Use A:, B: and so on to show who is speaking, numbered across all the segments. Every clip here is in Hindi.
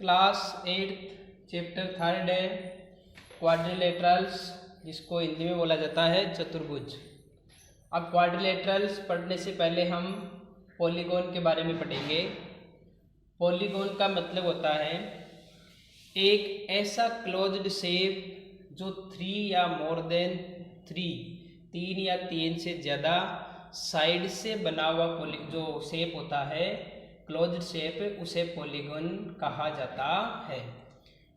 A: क्लास 8 चैप्टर 3 है क्वाड्रिलेटरल्स, जिसको हिंदी में बोला जाता है चतुर्भुज। अब क्वाड्रिलेटरल्स पढ़ने से पहले हम पॉलीगॉन के बारे में पढ़ेंगे। पॉलीगॉन का मतलब होता है एक ऐसा क्लोज्ड शेप जो 3 या मोर देन 3 या 3 से ज़्यादा साइड से बना हुआ जो शेप होता है, क्लोज्ड शेप, उसे पॉलीगॉन कहा जाता है।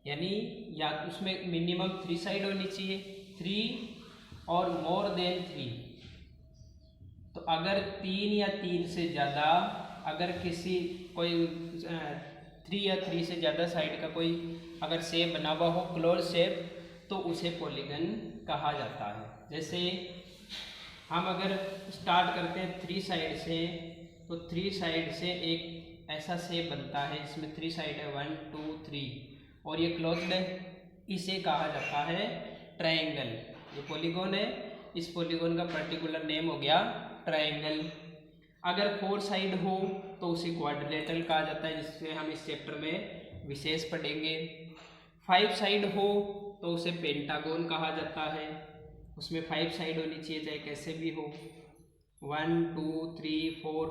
A: यानी या उसमें मिनिमम 3 साइड होनी चाहिए, 3 और मोर देन 3। तो अगर 3 या 3 से ज़्यादा, अगर किसी कोई 3 या 3 से ज़्यादा साइड का कोई अगर शेप बना हुआ हो, क्लोज शेप, तो उसे पॉलीगॉन कहा जाता है। जैसे हम अगर स्टार्ट करते हैं 3 साइड से, तो 3 साइड से एक ऐसा शेप बनता है, इसमें 3 साइड है, 1 2 3, और ये क्लोज्ड है। इसे कहा जाता है ट्रायंगल। ये पॉलीगॉन है, इस पॉलीगॉन का पर्टिकुलर नेम हो गया ट्रायंगल। अगर 4 साइड हो तो उसे क्वाड्रिलेटरल कहा जाता है, जिससे हम इस चैप्टर में विशेष पढ़ेंगे। 5 साइड हो तो उसे पेंटागोन कहा जाता है, उसमें 5 साइड होनी चाहिए, चाहे कैसे भी हो। 1 2 3 4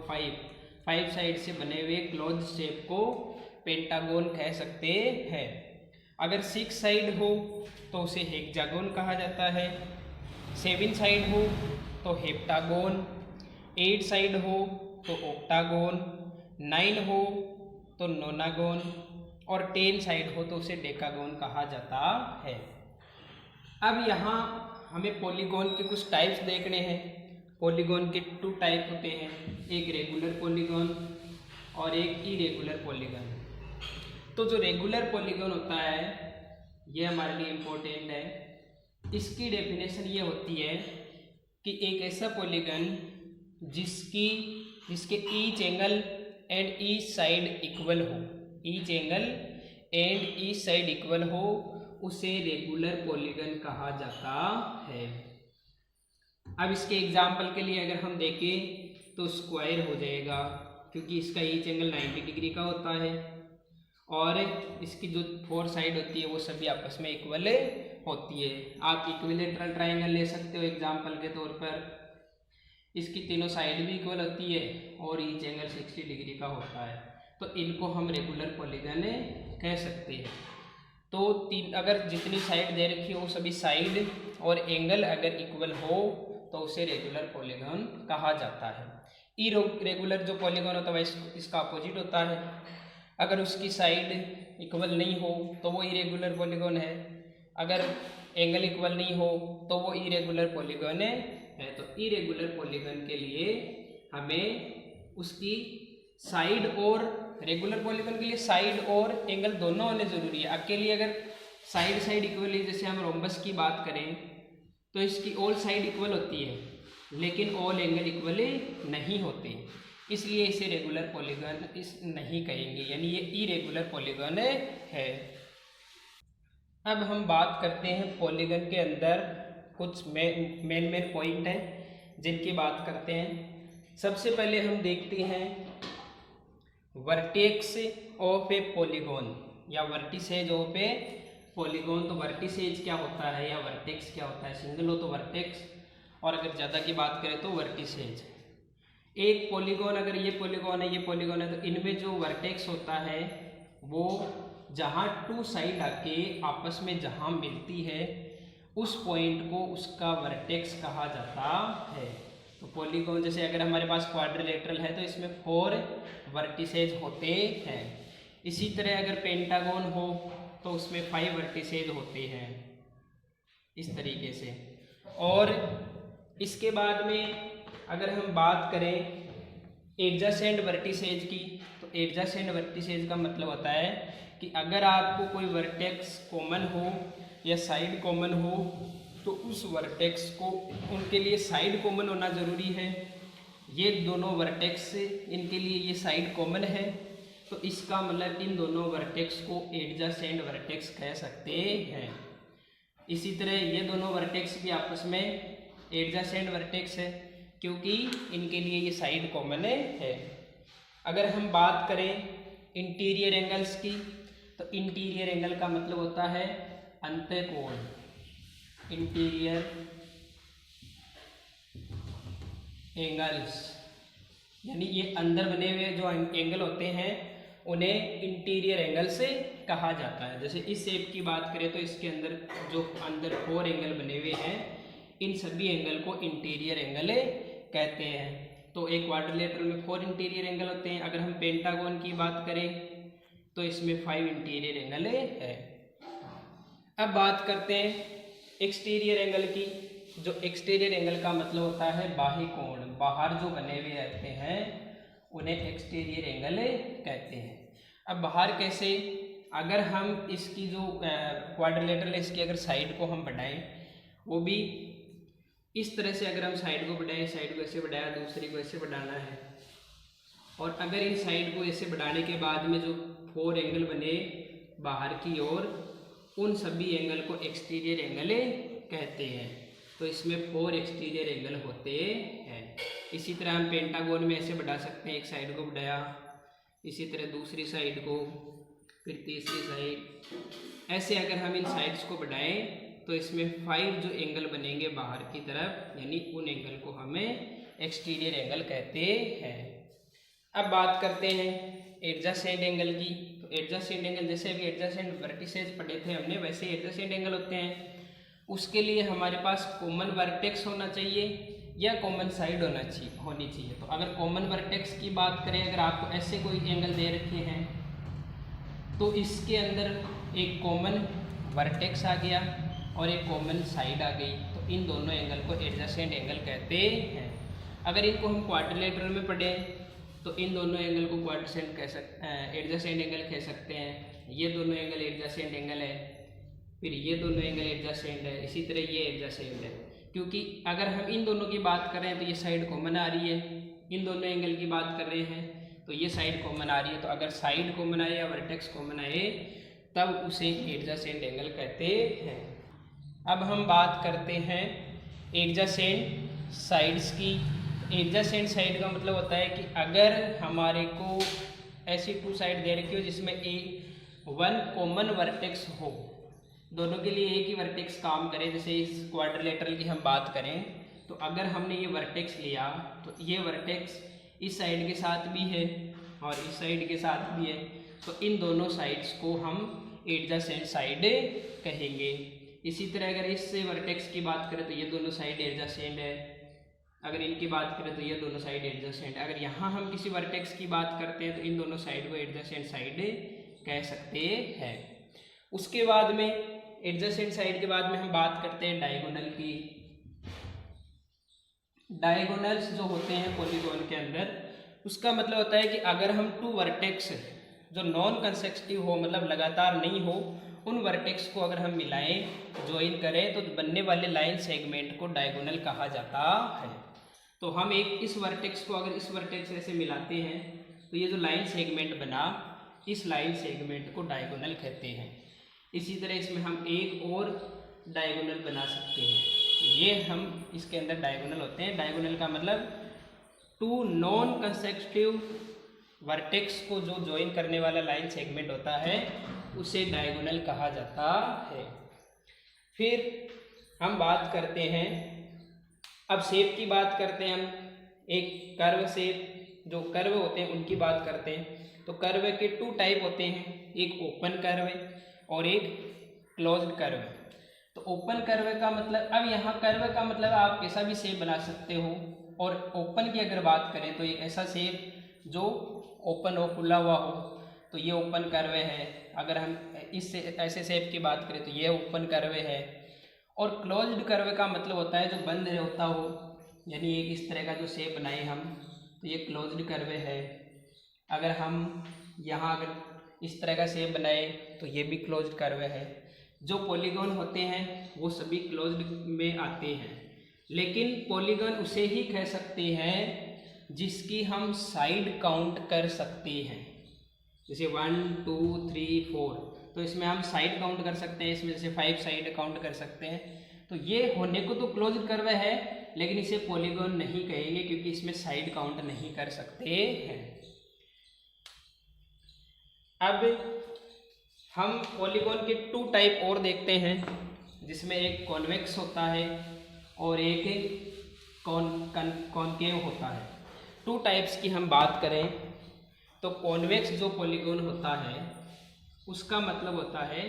A: 5 साइड से बने हुए क्लोज शेप को पेंटागोन कह सकते हैं। अगर 6 साइड हो तो उसे हेक्सागोन कहा जाता है, 7 साइड हो तो हेप्टागोन, 8 साइड हो तो ऑक्टागोन, 9 हो तो नोनागोन, और 10 साइड हो तो उसे डेकागोन कहा जाता है। अब यहाँ हमें पॉलीगॉन के कुछ टाइप्स देखने हैं। पॉलीगॉन के 2 टाइप होते हैं, एक रेगुलर पॉलीगॉन और एक इरेगुलर पॉलीगॉन। तो जो रेगुलर पॉलीगॉन होता है, ये हमारे लिए इम्पोर्टेंट है। इसकी डेफिनेशन ये होती है कि एक ऐसा पॉलीगॉन जिसके each angle and each side equal हो, each angle and each side equal हो, उसे रेगुलर पॉलीगॉन कहा जाता है। अब इसके एग्जाम्पल के लिए अगर हम देखें तो स्क्वायर हो जाएगा, क्योंकि इसका ईच एंगल 90 डिग्री का होता है, और इसकी जो 4 साइड होती है वो सभी आपस में इक्वल होती है। आप इक्विलेटरल ट्रायंगल ले सकते हो एग्जाम्पल के तौर पर, इसकी तीनों साइड भी इक्वल होती है और ईच एंगल 60 डिग्री का होता है, तो इनको हम रेगुलर पॉलीगॉन कह सकते हैं। तो अगर जितनी साइड दे रखी हो सभी साइड और एंगल अगर इक्वल हो तो उसे रेगुलर पॉलीगॉन कहा जाता है। इरेगुलर जो पॉलीगॉन होता है इसका अपोजिट होता है। अगर उसकी साइड इक्वल नहीं हो तो वो इरेगुलर पॉलीगॉन है, अगर एंगल इक्वल नहीं हो तो वो इरेगुलर पॉलीगॉन है। तो इरेगुलर पॉलीगॉन के लिए हमें उसकी साइड और रेगुलर पॉलीगॉन के लिए साइड और एंगल दोनों होने जरूरी है। अकेली अगर साइड इक्वल है, जैसे हम रोम्बस की बात करें तो इसकी ऑल साइड इक्वल होती है लेकिन ऑल एंगल इक्वल नहीं होते, इसलिए इसे रेगुलर पॉलीगॉन नहीं कहेंगे, यानी ये इरेगुलर पॉलीगॉन है। अब हम बात करते हैं पॉलीगॉन के अंदर कुछ मेन पॉइंट हैं जिनकी बात करते हैं। सबसे पहले हम देखते हैं वर्टेक्स ऑफ ए पॉलीगॉन या वर्टिसेज ऑफ ए पॉलीगॉन। तो वर्टिसेज क्या होता है या वर्टेक्स क्या होता है? सिंगल हो तो वर्टेक्स, और अगर ज़्यादा की बात करें तो वर्टिसेज। एक पॉलीगॉन, अगर ये पॉलीगॉन है, ये पॉलीगॉन है, तो इनमें जो वर्टेक्स होता है वो जहाँ 2 साइड आके आपस में जहाँ मिलती है उस पॉइंट को उसका वर्टेक्स कहा जाता है। तो पॉलीगॉन, जैसे अगर हमारे पास क्वाड्रिलेटरल है तो इसमें 4 वर्टिसेज होते हैं। इसी तरह अगर पेंटागन हो तो उसमें 5 वर्टिसेज होते हैं, इस तरीके से। और इसके बाद में अगर हम बात करें एडजेसेंट वर्टिसेज की, तो एडजेसेंट वर्टिसेज का मतलब होता है कि अगर आपको कोई वर्टेक्स कॉमन हो या साइड कॉमन हो तो उस वर्टेक्स को, उनके लिए साइड कॉमन होना ज़रूरी है। ये दोनों वर्टेक्स, इनके लिए ये साइड कॉमन है, तो इसका मतलब इन दोनों वर्टेक्स को एडजेसेंट वर्टेक्स कह सकते हैं। इसी तरह ये दोनों वर्टेक्स भी आपस में एडजेसेंट वर्टेक्स है क्योंकि इनके लिए ये साइड कॉमन है। अगर हम बात करें इंटीरियर एंगल्स की, तो इंटीरियर एंगल का मतलब होता है अंतःकोण, इंटीरियर एंगल्स, यानी ये अंदर बने हुए जो एंगल होते हैं उन्हें इंटीरियर एंगल से कहा जाता है। जैसे इस शेप की बात करें तो इसके अंदर जो अंदर 4 एंगल बने हुए हैं, इन सभी एंगल को इंटीरियर एंगल कहते हैं। तो एक क्वाड्रिलेटरल में 4 इंटीरियर एंगल होते हैं। अगर हम पेंटागन की बात करें तो इसमें 5 इंटीरियर एंगल है। अब बात करते हैं एक्सटीरियर एंगल की। जो एक्सटीरियर एंगल का मतलब होता है बाह्य कोण, बाहर जो बने हुए रहते हैं उन्हें एक्सटीरियर एंगल कहते हैं। अब बाहर कैसे, अगर हम इसकी जो क्वाड्रिलेटरल है इसकी अगर साइड को हम बढ़ाएं, वो भी इस तरह से अगर हम साइड को बढ़ाएं, साइड को ऐसे बढ़ाया, दूसरी को ऐसे बढ़ाना है, और अगर इन साइड को ऐसे बढ़ाने के बाद में जो 4 एंगल बने बाहर की ओर, उन सभी एंगल को एक्सटीरियर एंगल कहते हैं। तो इसमें 4 एक्सटीरियर एंगल होते हैं। इसी तरह हम पेंटागन में ऐसे बढ़ा सकते हैं, एक साइड को बढ़ाया, इसी तरह दूसरी साइड को, फिर तीसरी साइड, ऐसे अगर हम इन साइड्स को बढ़ाएं तो इसमें 5 जो एंगल बनेंगे बाहर की तरफ, यानी उन एंगल को हमें एक्सटीरियर एंगल कहते हैं। अब बात करते हैं एडजेसेंट एंगल की। तो एडजेसेंट एंगल, जैसे अभी एडजेसेंट वर्टिसेस पढ़े थे हमने, वैसे एडजेसेंट एंगल होते हैं। उसके लिए हमारे पास कॉमन वर्टेक्स होना चाहिए या कॉमन साइड होनी चाहिए। तो अगर कॉमन वर्टेक्स की बात करें, अगर आपको ऐसे कोई एंगल दे रखे हैं तो इसके अंदर एक कॉमन वर्टेक्स आ गया और एक कॉमन साइड आ गई, तो इन दोनों एंगल को एडजेसेंट एंगल कहते हैं। अगर इनको हम क्वाड्रिलेटरल में पढ़ें तो इन दोनों एंगल को एडजेसेंट एंगल कह सकते हैं। ये दोनों एंगल एडजेसेंट एंगल है, फिर ये दोनों एंगल एडजेसेंट है, इसी तरह ये एडजेसेंट है। क्योंकि अगर हम इन दोनों की बात कर रहे हैं तो ये साइड कॉमन आ रही है, इन दोनों एंगल की बात कर रहे हैं तो ये साइड कॉमन आ रही है। तो अगर साइड कॉमन आए या वर्टेक्स कॉमन आए तब उसे एडजेसेंट एंगल कहते हैं। अब हम बात करते हैं एडजेसेंट साइड्स की। एडजेसेंट साइड का मतलब होता है कि अगर हमारे को ऐसी 2 साइड दे रखी हो जिसमें वन कॉमन वर्टेक्स हो, दोनों के लिए एक ही वर्टेक्स काम करे। जैसे इस क्वाड्रिलेटरल की हम बात करें तो अगर हमने ये वर्टेक्स लिया तो ये वर्टेक्स इस साइड के साथ भी है और इस साइड के साथ भी है, तो इन दोनों साइड्स को हम एडजेसेंट साइड कहेंगे। इसी तरह अगर इससे वर्टेक्स की बात करें तो ये दोनों साइड एडजेसेंट है, अगर इनकी बात करें तो ये दोनों साइड एडजेसेंट। अगर यहाँ हम किसी वर्टेक्स की बात करते हैं तो इन दोनों साइड को एडजेसेंट साइड कह सकते हैं। उसके बाद में एडजेसेंट साइड के बाद में हम बात करते हैं डायगोनल की। डायगोनल्स जो होते हैं पॉलीगॉन के अंदर, उसका मतलब होता है कि अगर हम 2 वर्टेक्स जो नॉन कंसेक्यूटिव हो, मतलब लगातार नहीं हो, उन वर्टेक्स को अगर हम मिलाएं, ज्वाइन करें, तो बनने वाले लाइन सेगमेंट को डायगोनल कहा जाता है। तो हम एक इस वर्टेक्स को अगर इस वर्टेक्स से मिलाते हैं तो ये जो लाइन सेगमेंट बना, इस लाइन सेगमेंट को डायगोनल कहते हैं। इसी तरह इसमें हम एक और डायगोनल बना सकते हैं, ये हम इसके अंदर डायगोनल होते हैं। डायगोनल का मतलब 2 नॉन कंसेक्यूटिव वर्टेक्स को जो ज्वाइन करने वाला लाइन सेगमेंट होता है उसे डायगोनल कहा जाता है। फिर हम बात करते हैं, अब शेप की बात करते हैं हम। एक कर्व शेप, जो कर्व होते हैं उनकी बात करते हैं। तो कर्व के 2 टाइप होते हैं, एक ओपन कर्व और एक क्लोज्ड कर्व। तो ओपन कर्व का मतलब, अब यहाँ कर्व का मतलब आप कैसा भी शेप बना सकते हो, और ओपन की अगर बात करें तो एक ऐसा शेप जो ओपन हो, खुला हुआ हो, तो ये ओपन कर्व है। अगर हम इससे ऐसे शेप की बात करें तो ये ओपन कर्व है। और क्लोज्ड कर्व का मतलब होता है जो बंद होता हो, यानी एक इस तरह का जो शेप बनाए हम, तो ये क्लोज्ड कर्व है। अगर हम यहाँ अगर इस तरह का शेप बनाए तो ये भी क्लोज्ड कर्व है। जो पॉलीगॉन होते हैं वो सभी क्लोज्ड में आते हैं, लेकिन पॉलीगॉन उसे ही कह सकते हैं जिसकी हम साइड काउंट कर सकते हैं। जैसे 1 2 3 4, तो इसमें हम साइड काउंट कर सकते हैं, इसमें जैसे 5 साइड काउंट कर सकते हैं। तो ये होने को तो क्लोज्ड कर्व है, लेकिन इसे पॉलीगॉन नहीं कहेंगे क्योंकि इसमें साइड काउंट नहीं कर सकते हैं। अब हम पॉलीगॉन के 2 टाइप और देखते हैं, जिसमें एक कॉन्वेक्स होता है और एक कॉनकेव होता है। 2 टाइप्स की हम बात करें तो कॉन्वेक्स जो पॉलीगॉन होता है उसका मतलब होता है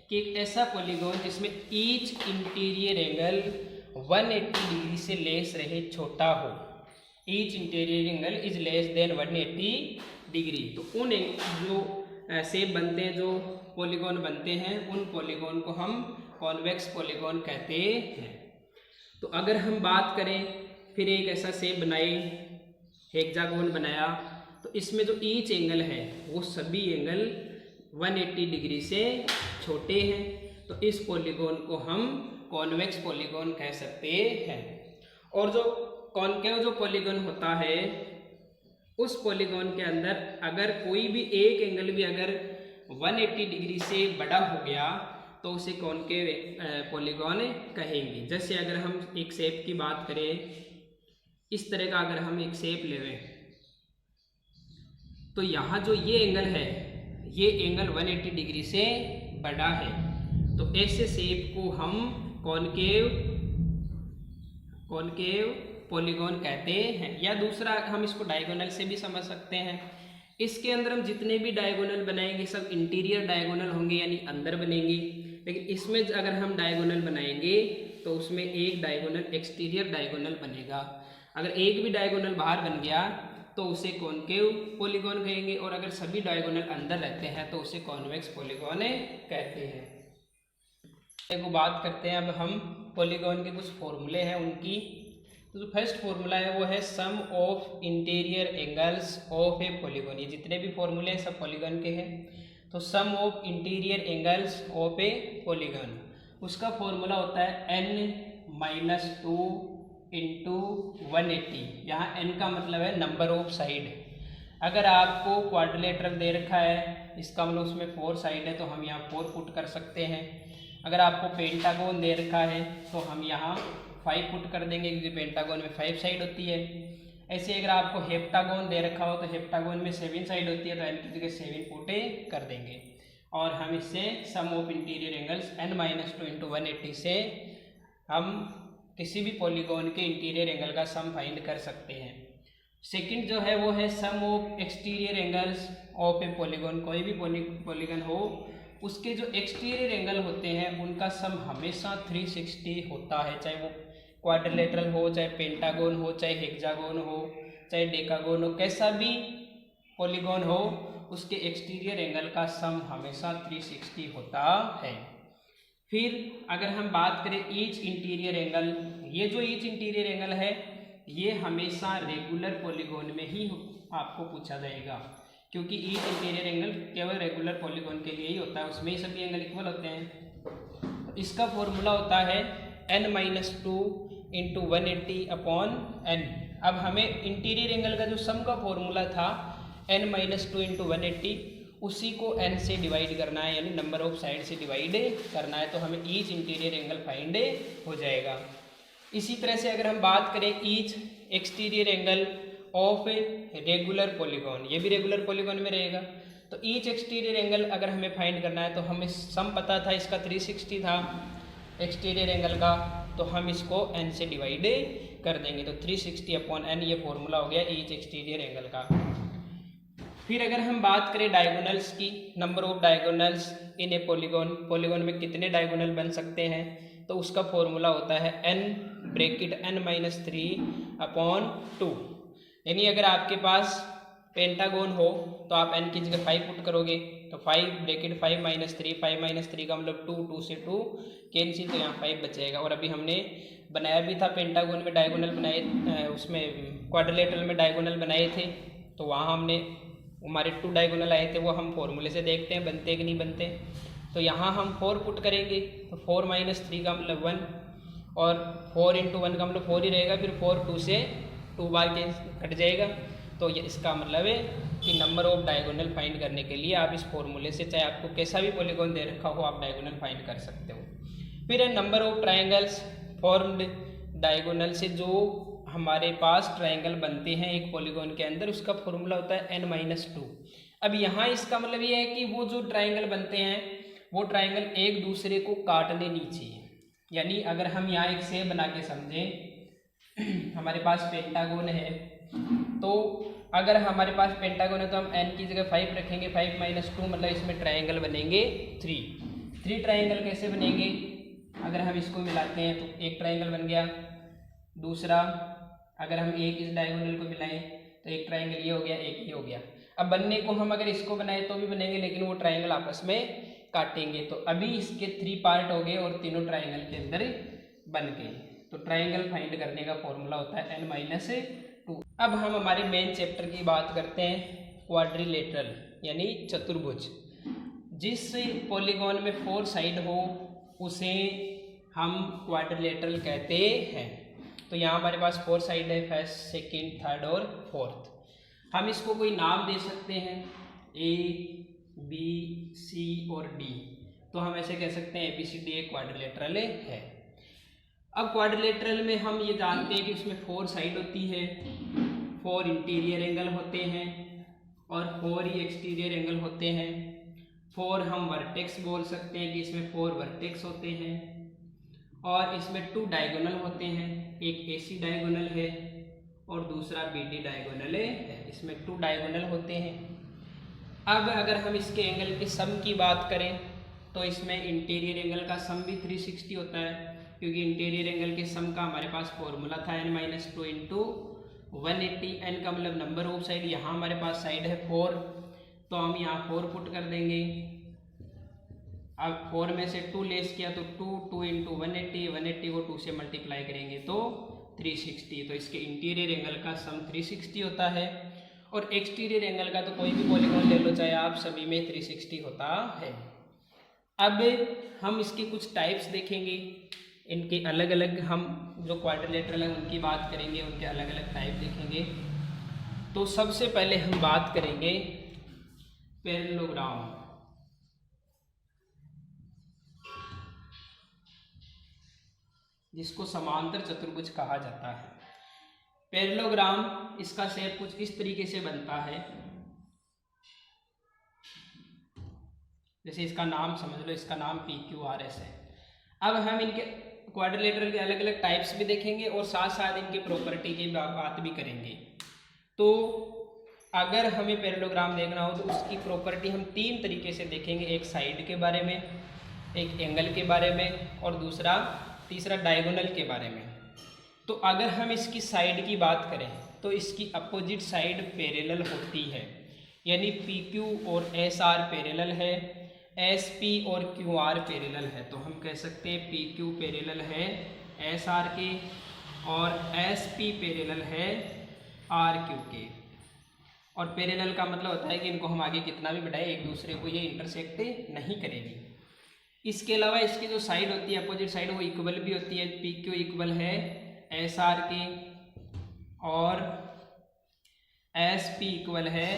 A: कि एक ऐसा पॉलीगॉन जिसमें ईच इंटीरियर एंगल 180 डिग्री से लेस रहे, छोटा हो। Each interior angle is less than 180 degree. तो उन जो शेप बनते हैं, जो पॉलीगॉन बनते हैं, उन पॉलीगॉन को हम कॉन्वेक्स पॉलीगॉन कहते हैं। तो अगर हम बात करें, फिर एक ऐसा शेप बनाई, हेक्सागोन बनाया, तो इसमें जो ईच एंगल है वो सभी एंगल 180 डिग्री से छोटे हैं, तो इस पॉलीगॉन को हम कॉन्वेक्स पॉलीगॉन कह सकते हैं। और जो कॉनकेव जो पॉलीगॉन होता है, उस पॉलीगॉन के अंदर अगर कोई भी एक एंगल भी अगर 180 डिग्री से बड़ा हो गया तो उसे कॉनकेव पॉलीगॉन कहेंगे। जैसे अगर हम एक शेप की बात करें, इस तरह का अगर हम एक शेप लें तो यहाँ जो ये एंगल है, ये एंगल 180 डिग्री से बड़ा है, तो ऐसे शेप को हम कॉनकेव पॉलीगॉन कहते हैं। या दूसरा हम इसको डायगोनल से भी समझ सकते हैं। इसके अंदर हम जितने भी डायगोनल बनाएंगे सब इंटीरियर डायगोनल होंगे, यानी अंदर बनेंगे। लेकिन इसमें अगर हम डायगोनल बनाएंगे तो उसमें एक डायगोनल एक्सटीरियर डायगोनल बनेगा। अगर एक भी डायगोनल बाहर बन गया तो उसे कॉनकेव पॉलीगॉन कहेंगे, और अगर सभी डायगोनल अंदर रहते हैं तो उसे कॉन्वेक्स पॉलीगॉन कहते हैं। देखो बात करते हैं अब हम पॉलीगॉन के कुछ फॉर्मूले हैं उनकी। तो जो फर्स्ट फॉर्मूला है वो है sum of interior angles of a polygon. ये जितने भी फॉर्मूले हैं सब पॉलीगॉन के हैं। तो sum of interior angles of a polygon, उसका फॉर्मूला होता है n-2 इंटू 180। यहाँ n का मतलब है नंबर ऑफ साइड। अगर आपको क्वाड्रिलेटरल दे रखा है, इसका मतलब उसमें 4 साइड है, तो हम यहाँ 4 पुट कर सकते हैं। अगर आपको पेंटागोन दे रखा है तो हम यहाँ 5 पुट कर देंगे, क्योंकि पेंटागोन में 5 साइड होती है। ऐसे अगर आपको हेप्टागोन दे रखा हो तो हेप्टागोन में 7 साइड होती है, तो n की जगह 7 पुटे कर देंगे। और हम इससे sum of interior angles n-2 into 180 से हम किसी भी पॉलीगॉन के इंटीरियर एंगल का सम फाइंड कर सकते हैं। सेकंड जो है वो है sum of exterior angles of a polygon. कोई भी पॉलीगॉन हो, उसके जो एक्सटीरियर एंगल होते हैं उनका सम हमेशा 360 होता है, चाहे वो क्वाड्रिलेटरल हो, चाहे पेंटागोन हो, चाहे हेक्सागोन हो, चाहे डेकागोन हो, कैसा भी पॉलीगॉन हो, उसके एक्सटीरियर एंगल का सम हमेशा 360 होता है। फिर अगर हम बात करें ईच इंटीरियर एंगल, ये जो ईच इंटीरियर एंगल है ये हमेशा रेगुलर पॉलीगॉन में ही आपको पूछा जाएगा, क्योंकि ईच इंटीरियर एंगल केवल रेगुलर पॉलीगॉन के लिए ही होता है, उसमें ही सभी एंगल इक्वल होते हैं। इसका फॉर्मूला होता है n-2 इंटू 180 अपॉन n। अब हमें इंटीरियर एंगल का जो सम का फॉर्मूला था n-2 इंटू 180, उसी को n से डिवाइड करना है, यानी नंबर ऑफ साइड से डिवाइड करना है, तो हमें ईच इंटीरियर एंगल फाइंड हो जाएगा। इसी तरह से अगर हम बात करें each exterior angle of a regular polygon, ये भी रेगुलर पॉलीगॉन में रहेगा। तो ईच एक्सटीरियर एंगल अगर हमें फाइंड करना है, तो हमें सम पता था इसका 360 था एक्सटीरियर एंगल का, तो हम इसको n से डिवाइड कर देंगे, तो 360 अपॉन n ये फॉर्मूला हो गया ईच एक्सटीरियर एंगल का। फिर अगर हम बात करें डायगोनल्स की, number of diagonals in A polygon में कितने डायगोनल बन सकते हैं, तो उसका फॉर्मूला होता है n-3 अपॉन 2। यानी अगर आपके पास पेंटागोन हो तो आप n की जगह 5 पुट करोगे, तो 5 5 3 का मतलब 2 से 2 कैंसिल, तो यहाँ 5 बचेगा। और अभी हमने बनाया भी था पेंटागोन में डायगोनल बनाए, उसमें क्वाड्रिलेटरल में डायगोनल बनाए थे, तो वहाँ हमने हमारे 2 डायगोनल आए थे, वो हम फॉर्मूले से देखते हैं बनते कि नहीं बनते। तो यहाँ हम 4 पुट करेंगे, तो 4 - 3 का मतलब 1, और 4 इंटू 1 का मतलब 4 ही रहेगा, फिर 4 2 से 2 बार कट जाएगा। तो ये इसका मतलब है कि नंबर ऑफ डायगोनल फाइंड करने के लिए आप इस फॉर्मूले से, चाहे आपको कैसा भी पॉलीगॉन दे रखा हो, आप डायगोनल फाइंड कर सकते हो। फिर है number of triangles formed diagonal से, जो हमारे पास ट्रायंगल बनते हैं एक पॉलीगॉन के अंदर, उसका फॉर्मूला होता है n-2। अब यहाँ इसका मतलब ये है कि वो जो ट्राइंगल बनते हैं वो ट्राइंगल एक दूसरे को काटने नहीं चाहिए। यानी अगर हम यहाँ एक शेप बना के समझें, हमारे पास पेंटागोन है, तो अगर हमारे पास पेंटागोन है तो हम n की जगह 5 रखेंगे, 5 - 2 मतलब इसमें ट्राइंगल बनेंगे 3 ट्राइंगल कैसे बनेंगे, अगर हम इसको मिलाते हैं तो एक ट्राइंगल बन गया, दूसरा अगर हम एक इस डायगोनल को मिलाएं तो एक ट्राइंगल ये हो गया, एक ये हो गया। अब बनने को हम अगर इसको बनाए तो भी बनेंगे, लेकिन वो ट्राइंगल आपस में काटेंगे। तो अभी इसके 3 पार्ट हो गए और तीनों ट्राइंगल के अंदर बन गए। तो ट्राइंगल फाइंड करने का फॉर्मूला होता है n-2। अब हम हमारे मेन चैप्टर की बात करते हैं, क्वाड्रिलेटरल यानी चतुर्भुज। जिस पॉलीगॉन में 4 साइड हो उसे हम क्वाड्रिलेटरल कहते हैं। तो यहाँ हमारे पास 4 साइड है, फर्स्ट, सेकंड, थर्ड और फोर्थ। हम इसको कोई नाम दे सकते हैं, A, B, C और D। तो हम ऐसे कह सकते हैं ABCD एक क्वाड्रिलेटरल है। अब क्वाड्रिलेटरल में हम ये जानते हैं कि उसमें 4 साइड होती है, 4 इंटीरियर एंगल होते हैं और 4 ही एक्सटीरियर एंगल होते हैं। 4 हम वर्टेक्स बोल सकते हैं कि इसमें 4 वर्टेक्स होते हैं और इसमें 2 डायगोनल होते हैं, एक AC डायगोनल है और दूसरा BD डायगोनल है। इसमें 2 डायगोनल होते हैं। अब अगर हम इसके एंगल के सम की बात करें तो इसमें इंटीरियर एंगल का सम भी 360 होता है, क्योंकि इंटीरियर एंगल के सम का हमारे पास फॉर्मूला था n-2 इंटू 180। n का मतलब नंबर ऑफ साइड, यहाँ हमारे पास साइड है 4 तो हम यहाँ 4 पुट कर देंगे। अब 4 में से 2 लेस किया तो 2 इंटू 180 को 2 से मल्टीप्लाई करेंगे तो 360। तो इसके इंटीरियर एंगल का सम 360 होता है और एक्सटीरियर एंगल का तो कोई भी पॉलीगॉन ले लो चाहे आप, सभी में 360 होता है। अब हम इसके कुछ टाइप्स देखेंगे, इनके अलग अलग, हम जो क्वाड्रिलेटरल है उनकी बात करेंगे, उनके अलग अलग टाइप देखेंगे। तो सबसे पहले हम बात करेंगे पैरेललोग्राम। जिसको समांतर चतुर्भुज कहा जाता है। पैरेललोग्राम, इसका शेप कुछ इस तरीके से बनता है, जैसे इसका नाम समझ लो, इसका नाम PQRS है। अब हम इनके क्वाड्रिलेटरल के अलग अलग टाइप्स भी देखेंगे और साथ साथ इनकी प्रॉपर्टी की बात भी करेंगे। तो अगर हमें पैरेललोग्राम देखना हो तो उसकी प्रॉपर्टी हम 3 तरीके से देखेंगे, एक साइड के बारे में, एक एंगल के बारे में और तीसरा डायगोनल के बारे में। तो अगर हम इसकी साइड की बात करें तो इसकी अपोजिट साइड पैरेलल होती है, यानी PQ और SR पैरेलल है, SP और QR पैरेलल है। तो हम कह सकते हैं PQ पैरेलल है SR के और SP पैरेलल है RQ के। और पैरेलल का मतलब होता है कि इनको हम आगे कितना भी बढ़ाएं एक दूसरे को ये इंटरसेक्ट नहीं करेगी। इसके अलावा इसकी जो साइड होती है, अपोजिट साइड, वो इक्वल भी होती है। PQ इक्वल है SR के और SP इक्वल है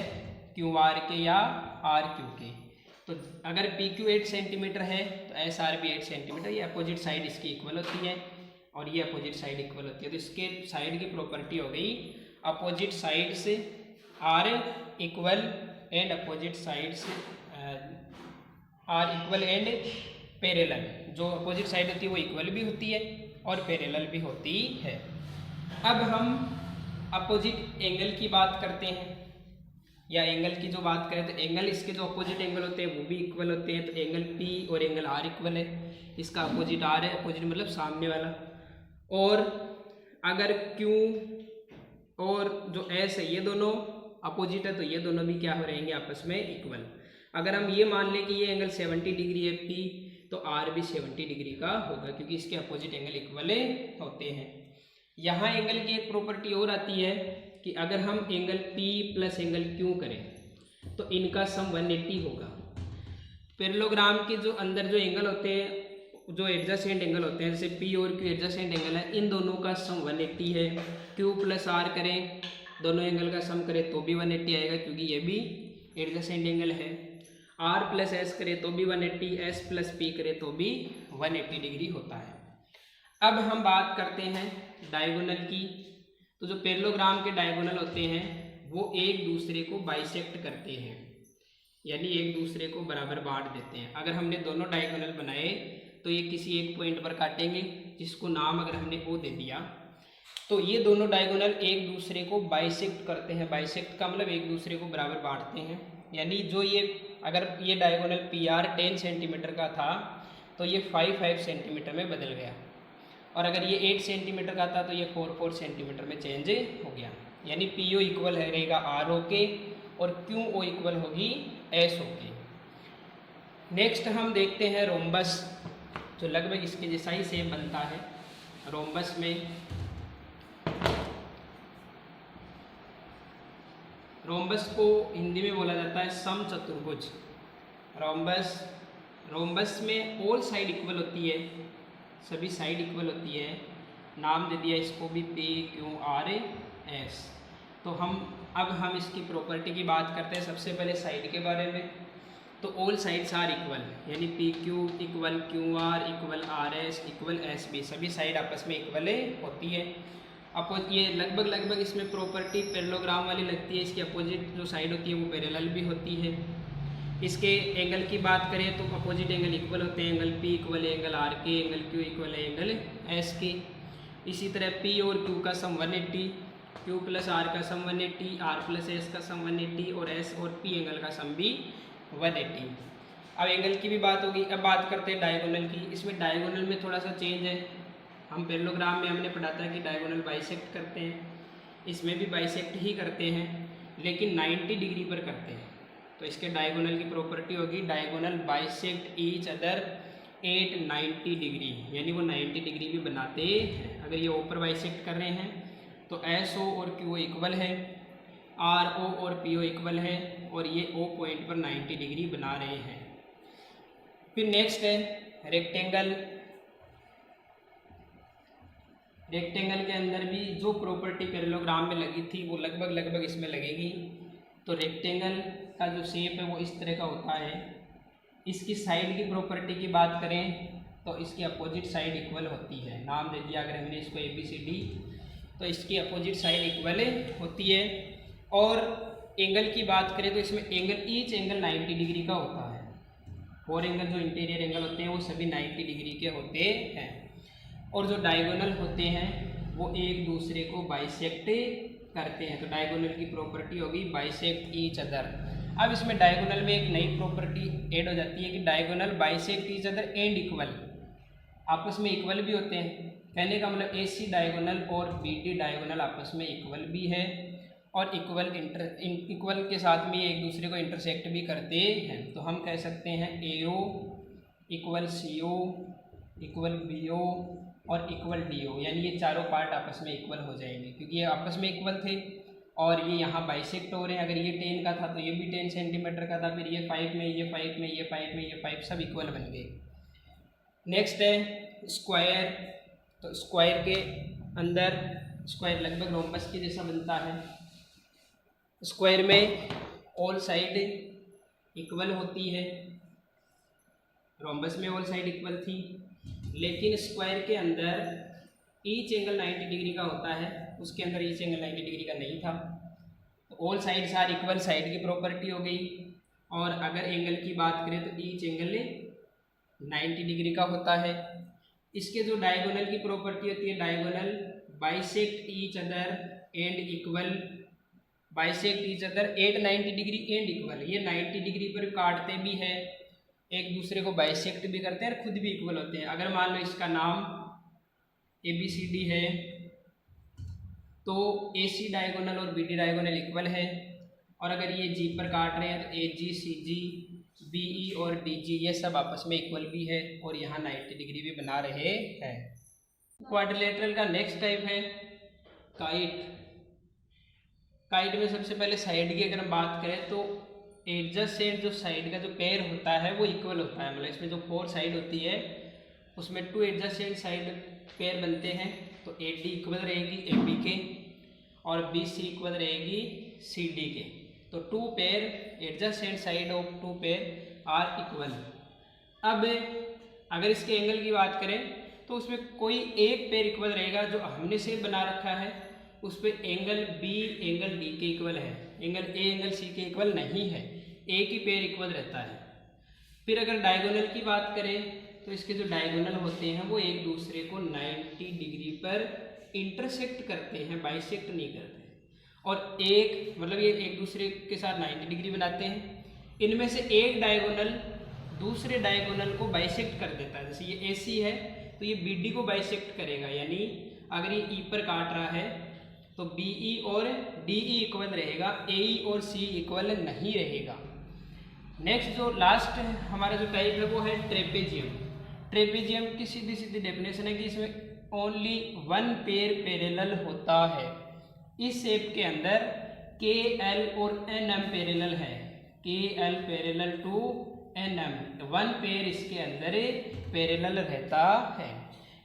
A: QR के या RQ के। तो अगर PQ 8 सेंटीमीटर है तो SR भी 8 सेंटीमीटर, ये अपोजिट साइड इसकी इक्वल होती है और ये अपोजिट साइड इक्वल होती है। तो इसके साइड की प्रॉपर्टी हो गई अपोजिट साइड से are equal and opposite side से आर इक्वल एंड पैरेलल। जो अपोजिट साइड होती है वो इक्वल भी होती है और पैरेलल भी होती है। अब हम अपोजिट एंगल की बात करते हैं, या एंगल की जो बात करें तो एंगल, इसके जो अपोजिट एंगल होते हैं वो भी इक्वल होते हैं। तो एंगल P और एंगल R इक्वल है, इसका अपोजिट R है, अपोजिट मतलब सामने वाला। और अगर Q और जो S है ये दोनों अपोजिट है तो ये दोनों भी क्या हो रहेंगे आपस में इक्वल। अगर हम ये मान लें कि ये एंगल 70 डिग्री है P, तो R भी 70 डिग्री का होगा, क्योंकि इसके अपोजिट एंगल इक्वल होते हैं। यहाँ एंगल की एक प्रॉपर्टी और आती है कि अगर हम angle P plus angle Q करें तो इनका सम 180 होगा। पैरेललोग्राम के जो अंदर जो एंगल होते हैं, जो एडजेसेंट एंगल होते हैं, जैसे P और Q एडजेसेंट एंगल है, इन दोनों का सम 180 है। Q प्लस R करें, दोनों एंगल का सम करें तो भी 180 आएगा, क्योंकि ये भी एडजेसेंट एंगल है। R प्लस S करें तो भी 180, S प्लस P करें तो भी 180 डिग्री होता है। अब हम बात करते हैं डायगोनल की। तो जो पैरेललोग्राम के डायगोनल होते हैं वो एक दूसरे को बाइसेक्ट करते हैं। यानी एक दूसरे को बराबर बांट देते हैं। अगर हमने दोनों डायगोनल बनाए तो ये किसी एक पॉइंट पर काटेंगे, जिसको नाम अगर हमने ओ दे दिया, तो ये दोनों डायगोनल एक दूसरे को बाइसेक्ट करते हैं। बाइसेक्ट का मतलब एक दूसरे को बराबर बांटते हैं। यानी जो ये अगर ये डायगोनल पी आर 10 सेंटीमीटर का था तो ये 5 सेंटीमीटर में बदल गया, और अगर ये 8 सेंटीमीटर का था तो ये 4 सेंटीमीटर में चेंज हो गया। यानी पी ओ इक्वल रहेगा आर ओ के और क्यू ओ इक्वल होगी एस ओ के। नेक्स्ट हम देखते हैं रोम्बस, जो लगभग इसके जैसा ही सेम बनता है। रोम्बस में रोम्बस को हिंदी में बोला जाता है समचतुर्भुज। रोम्बस में ऑल साइड इक्वल होती है, सभी साइड इक्वल होती है। नाम दे दिया इसको भी पी क्यू आर एस। तो अब हम इसकी प्रॉपर्टी की बात करते हैं। सबसे पहले साइड के बारे में, तो ऑल साइड्स आर इक्वल, यानी P Q equal Q R equal R S equal S B, सभी साइड आपस में इक्वल होती है। ये लगभग इसमें प्रॉपर्टी पैरेललोग्राम वाली लगती है। इसकी अपोजिट जो साइड होती है वो पैरेलल भी होती है। इसके एंगल की बात करें तो अपोजिट एंगल इक्वल होते हैं। एंगल पी इक्वल है एंगल आर के, एंगल क्यू इक्वल है एंगल एस के। इसी तरह पी और क्यू का सम 180, क्यू प्लस आर का सम 180, आर प्लस एस का सम 180 और एस और पी एंगल का सम भी 180। अब एंगल की भी बात होगी। अब बात करते हैं डायगोनल की। इसमें डायगोनल में थोड़ा सा चेंज है। हम पैरेललोग्राम में हमने पढ़ा था कि डायगोनल बाइसेक्ट करते हैं, इसमें भी बाइसेक्ट ही करते हैं लेकिन 90 डिग्री पर करते हैं। तो इसके डायगोनल की प्रॉपर्टी होगी diagonal bisect each other at 90 degree, यानी वो 90 डिग्री भी बनाते हैं। अगर ये ओ पर बाइसेक्ट कर रहे हैं तो एस ओ और क्यू ओ इक्वल है, आर ओ और पी ओ इक्वल है, और ये ओ पॉइंट पर 90 डिग्री बना रहे हैं। फिर नेक्स्ट है रेक्टेंगल। रेक्टेंगल के अंदर भी जो प्रॉपर्टी पैरेललोग्राम में लगी थी वो लगभग इसमें लगेगी। तो रेक्टेंगल का जो शेप है वो इस तरह का होता है। इसकी साइड की प्रॉपर्टी की बात करें तो इसकी अपोजिट साइड इक्वल होती है। नाम दे दिया अगर हमने इसको ABCD, तो इसकी अपोजिट साइड इक्वल होती है। और एंगल की बात करें तो इसमें ईच एंगल 90 डिग्री का होता है। और एंगल जो इंटीरियर एंगल होते हैं वो सभी 90 डिग्री के होते हैं। और जो डायगोनल होते हैं वो एक दूसरे को बाइसेक्ट करते हैं। तो डायगोनल की प्रॉपर्टी होगी बाइसेक्ट ईच अदर। अब इसमें डायगोनल में एक नई प्रॉपर्टी ऐड हो जाती है कि diagonal bisect each other and equal, आपस में इक्वल भी होते हैं। कहने का मतलब AC डायगोनल और BD डायगोनल आपस में इक्वल भी है, और इक्वल के साथ में एक दूसरे को इंटरसेक्ट भी करते हैं। तो हम कह सकते हैं AO equal CO equal BO और इक्वल DO, यानी ये चारों पार्ट आपस में इक्वल हो जाएंगे क्योंकि ये आपस में इक्वल थे और ये यहाँ बाइसेक्ट हो रहे हैं। अगर ये 10 का था तो ये भी 10 सेंटीमीटर का था, फिर ये 5 में, ये 5 में, ये 5 में, ये 5, सब इक्वल बन गए। नेक्स्ट है स्क्वायर। तो स्क्वायर के अंदर स्क्वायर लगभग रोम्बस के जैसा बनता है। स्क्वायर में ऑल साइड इक्वल होती है। रोम्बस में ऑल साइड इक्वल थी, लेकिन स्क्वायर के अंदर ईच एंगल 90 डिग्री का होता है, उसके अंदर ईच एंगल 90 डिग्री का नहीं था। तो all sides are equal side की प्रॉपर्टी हो गई। और अगर एंगल की बात करें तो ईच एंगल 90 डिग्री का होता है। इसके जो डायगोनल की प्रॉपर्टी होती है diagonal bisect each other and equal, bisect each other at 90 degree and equal. ये 90 डिग्री पर काटते भी है, एक दूसरे को बाइसेक्ट भी करते हैं और खुद भी इक्वल होते हैं। अगर मान लो इसका नाम ABCD है तो AC डायगोनल और BD डायगोनल इक्वल है, और अगर ये G पर काट रहे हैं तो AG CG BE और DG ये सब आपस में इक्वल भी है और यहाँ 90 डिग्री भी बना रहे हैं। क्वाड्रिलेटरल का नेक्स्ट टाइप है काइट। काइट में सबसे पहले साइड की अगर हम बात करें तो एडजसेंट जो साइड का जो पेयर होता है वो इक्वल होता है। मतलब इसमें जो 4 साइड होती है उसमें 2 एडजसेंट साइड पेयर बनते हैं। तो AD इक्वल रहेगी AB के और BC इक्वल रहेगी CD के। तो 2 pair adjacent side of 2 pair are equal. अब अगर इसके एंगल की बात करें तो उसमें कोई एक पेयर इक्वल रहेगा जो हमने से बना रखा है, उस पर एंगल B एंगल D के इक्वल है, एंगल A एंगल C के इक्वल नहीं है। एक ही पेयर इक्वल रहता है। फिर अगर डायगोनल की बात करें तो इसके जो डायगोनल होते हैं वो एक दूसरे को 90 डिग्री पर इंटरसेक्ट करते हैं, बाइसेक्ट नहीं करते। और एक मतलब ये एक दूसरे के साथ 90 डिग्री बनाते हैं। इनमें से एक डायगोनल दूसरे डायगोनल को बाइसेक्ट कर देता है। जैसे ये AC है तो ये BD को बाइसेक्ट करेगा, यानी अगर ये E पर काट रहा है तो BE और DE इक्वल रहेगा, AE और C इक्वल नहीं रहेगा। नेक्स्ट जो लास्ट हमारा जो टाइप है वो है ट्रेपेजियम। ट्रेपेजियम की सीधी सीधी डेफिनेशन है कि इसमें ओनली वन पेयर पैरेलल होता है। इस शेप के अंदर KL और NM पैरेलल है, KL parallel to NM, one pair इसके अंदर पैरेलल रहता है।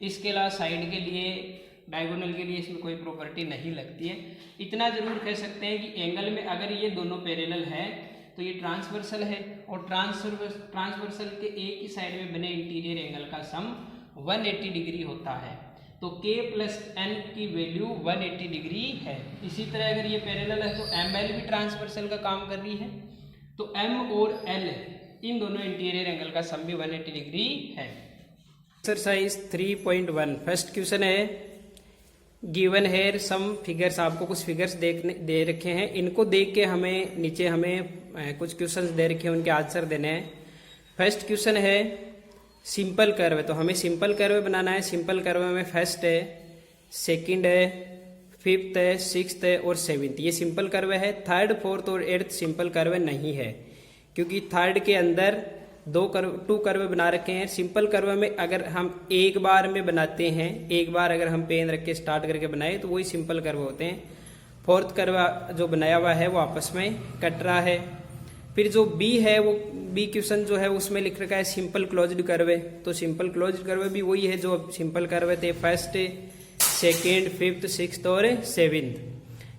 A: इसके अलावा साइड के लिए डायगोनल के लिए इसमें कोई प्रॉपर्टी नहीं लगती है। इतना जरूर कह सकते हैं कि एंगल में अगर ये दोनों पैरेलल है तो ये ट्रांसवर्सल है, और ट्रांसवर्सल के एक ही साइड में बने इंटीरियर एंगल का सम 180 डिग्री होता है। तो K प्लस N की वैल्यू 180 डिग्री है। इसी तरह अगर ये पैरेलल है तो ML भी ट्रांसवर्सल का काम कर रही है, तो M और L इन दोनों इंटीरियर एंगल का सम भी 180 डिग्री है। एक्सरसाइज 3.1 फर्स्ट क्वेश्चन है, गिवन हेयर सम फिगर्स, आपको कुछ फिगर्स दे रखे हैं, इनको देख के हमें नीचे हमें कुछ क्वेश्चंस दे रखे हैं, उनके आंसर देने हैं। फर्स्ट क्वेश्चन है सिंपल कर्व, तो हमें सिंपल कर्व बनाना है। सिंपल कर्व में फर्स्ट है, सेकंड है, फिफ्थ है, सिक्स्थ है और सेवेंथ, ये सिंपल कर्व है। थर्ड, फोर्थ और एट्थ सिंपल कर्व नहीं है, क्योंकि थर्ड के अंदर टू कर्व बना रखे हैं। सिंपल कर्व में अगर हम एक बार में बनाते हैं, एक बार अगर हम पेन रख के स्टार्ट करके बनाए तो वही सिंपल कर्व होते हैं। फोर्थ कर्व जो बनाया हुआ है वो आपस में कट रहा है। फिर जो बी है, वो बी क्वेश्चन जो है उसमें लिख रखा है सिंपल क्लोज्ड कर्व, तो सिंपल क्लोज्ड कर्व भी वही है जो सिंपल कर्व थे, फर्स्ट, सेकेंड, फिफ्थ, सिक्स्थ और सेवेंथ।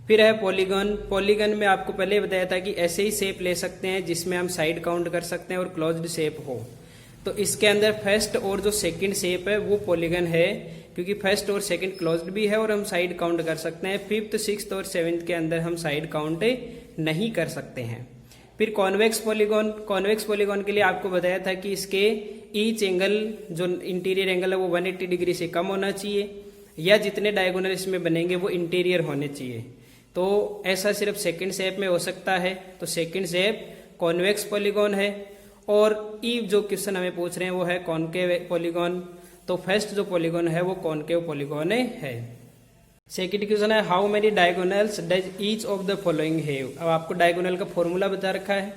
A: फिर है पॉलीगन। पॉलीगन में आपको पहले बताया था कि ऐसे ही शेप ले सकते हैं जिसमें हम साइड काउंट कर सकते हैं और क्लोज्ड शेप हो। तो इसके अंदर फर्स्ट और जो सेकंड शेप है वो पॉलीगन है, क्योंकि फर्स्ट और सेकंड क्लोज्ड भी है और हम साइड काउंट कर सकते हैं। फिफ्थ, सिक्स्थ और सेवेंथ के अंदर हम साइड काउंट नहीं कर सकते हैं। फिर कॉन्वेक्स पॉलीगन। कॉन्वेक्स पॉलीगन के लिए आपको बताया था कि इसके ईच एंगल जो इंटीरियर एंगल है वो 180 डिग्री से कम होना चाहिए, या जितने डायगोनल इसमें बनेंगे वो इंटीरियर होने चाहिए। तो ऐसा सिर्फ सेकंड शेप में हो सकता है, तो सेकंड शेप कॉन्वेक्स पॉलीगन है। और ई जो क्वेश्चन हमें पूछ रहे हैं वो है कॉनकेव पॉलीगन, तो फर्स्ट जो पॉलीगन है वो कॉनकेव पॉलीगन है। सेकंड क्वेश्चन है, how many diagonals does each of the following have. अब आपको डायगोनल का फॉर्मूला बता रखा है,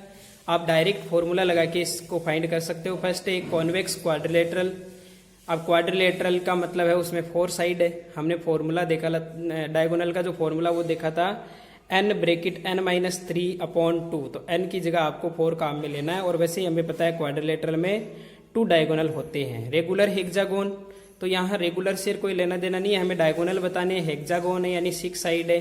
A: आप डायरेक्ट फॉर्मूला लगा के इसको फाइंड कर सकते हो। फर्स्ट है कॉन्वेक्स क्वाड्रिलेटरल। अब क्वाड्रिलेटरल का मतलब है उसमें 4 साइड है। हमने फॉर्मूला देखा, डायगोनल का जो फॉर्मूला वो देखा था n ब्रैकेट n-3/2, तो n की जगह आपको 4 काम में लेना है। और वैसे ही हमें पता है क्वाड्रिलेटरल में 2 डायगोनल होते हैं। रेगुलर हेक्सागोन, तो यहाँ रेगुलर से कोई लेना देना नहीं है, हमें डायगोनल बताने हैं। हेक्सागोन है यानी 6 साइड है,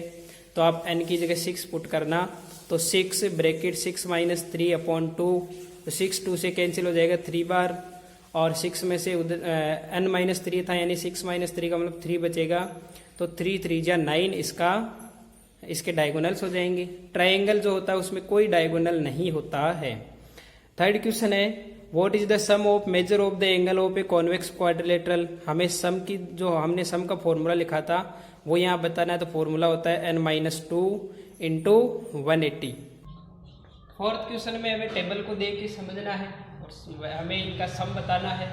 A: तो आप n की जगह 6 पुट करना, तो 6 ब्रैकेट 6-3/2, तो 6 2 से कैंसिल हो जाएगा 3 बार, और 6 में से उधर n-3 था यानी 6-3 का मतलब 3 बचेगा, तो 3×3=9 इसके डायगोनल्स हो जाएंगे। ट्रायंगल जो होता है उसमें कोई डायगोनल नहीं होता है। थर्ड क्वेश्चन है, what is the sum of measure of the angle of a convex quadrilateral. हमें सम की जो हमने सम का फॉर्मूला लिखा था वो यहाँ बताना है, तो फॉर्मूला होता है n-2 × 180। फोर्थ क्वेश्चन में हमें टेबल को देख के समझना है और हमें इनका सम बताना है।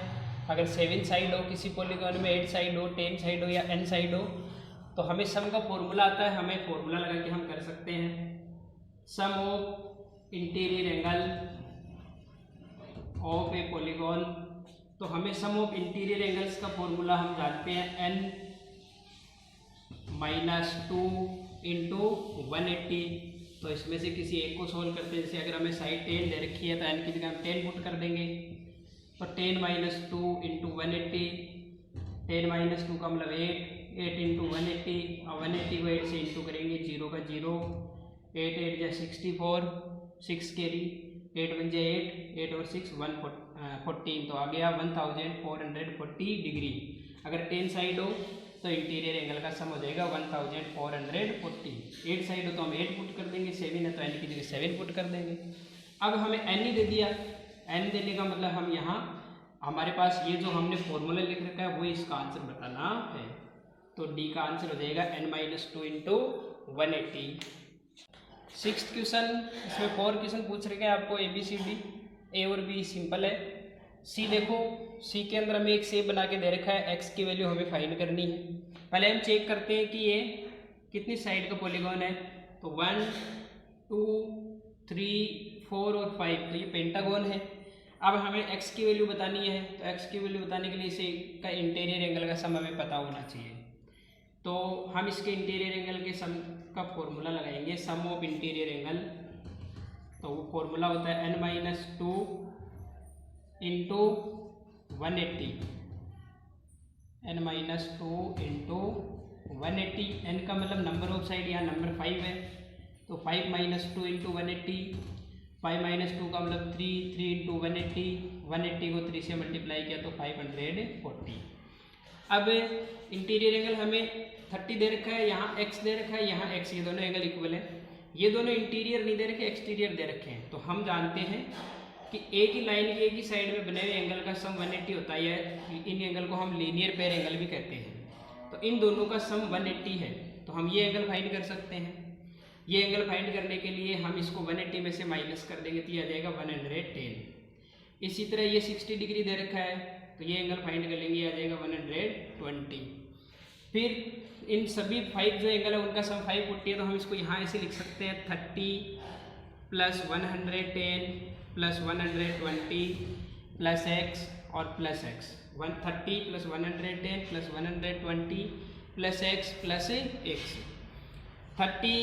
A: अगर 7 साइड हो किसी पॉलीगॉन में, 8 साइड हो, 10 साइड हो या n साइड हो, तो हमें सम का फॉर्मूला आता है। हमें फॉर्मूला लगा के हम कर सकते हैं, sum of interior angle of a polygon. तो हमें सम ऑफ इंटीरियर एंगल्स का फॉर्मूला हम जानते हैं n-2 × 180। तो इसमें से किसी एक को सोल्व करते हैं। जैसे अगर हमें साइड 10 दे रखी है तो n की जगह हम 10 पुट कर देंगे, तो 10-2 × 180, 10-2 का मतलब 8 × 180, और 180 को 8 से इंटू करेंगे, 0 का 0, 8 8 या 64, 6 कैरी, 8 1 8, 8 और 6 14, तो आ गया 1440 डिग्री। अगर 10 साइड हो तो इंटीरियर एंगल का सम हो जाएगा 1440। 8 साइड हो तो हम 8 पुट कर देंगे, 7 है तो n की जगह 7 पुट कर देंगे। अब हमें n ही दे दिया, n देने का मतलब हम यहाँ हमारे पास ये जो हमने फॉर्मूला लिख रखा है वो इसका आंसर बताना है। तो डी का आंसर हो जाएगा n-2 इंटू 180। सिक्स्थ क्वेश्चन, इसमें 4 क्वेश्चन पूछ रखे हैं आपको ABCD, ए और बी सिंपल है। सी देखो, सी के अंदर हमें एक शेप बना के दे रखा है, x की वैल्यू हमें फाइंड करनी है। पहले हम चेक करते हैं कि ये कितनी साइड का पॉलीगॉन है। तो 1 2 3 4 और 5, तो ये पेंटागन है। अब हमें x की वैल्यू बतानी है, तो x की वैल्यू बताने के लिए इसे का इंटीरियर एंगल का सम हमें पता होना चाहिए। तो हम इसके इंटीरियर एंगल के सम का फॉर्मूला लगाएंगे, सम ऑफ इंटीरियर एंगल। तो वो फॉर्मूला होता है n-2 into 180, n-2 into 180। n का मतलब नंबर ऑफ साइड, यहाँ नंबर 5 है, तो 5-2 इंटू 180, 5-2 का मतलब 3 इंटू 180, 180 को 3 से मल्टीप्लाई किया तो 540। अब इंटीरियर एंगल हमें 30 दे रखा है, यहाँ x दे रखा है, यहाँ x, ये दोनों एंगल इक्वल है। ये दोनों इंटीरियर नहीं दे रखे, एक्सटीरियर दे रखे हैं। तो हम जानते हैं कि एक ही लाइन के एक ही साइड में बने हुए एंगल का सम 180 होता है। इन एंगल को हम लीनियर पेयर एंगल भी कहते हैं। तो इन दोनों का सम 180 है, तो हम ये एंगल फाइंड कर सकते हैं। ये एंगल फाइंड करने के लिए हम इसको 180 में से माइनस कर देंगे तो ये आ जाएगा 110। इसी तरह ये 60 डिग्री दे रखा है, तो ये एंगल फाइंड कर लेंगे, आ जाएगा 120। फिर इन सभी 5 जो एंगल है उनका सम 540 है, तो हम इसको यहाँ ऐसे लिख सकते हैं 30 प्लस 110 प्लस 120 प्लस x और plus x, 130 plus 110 plus 120 plus x plus x। 30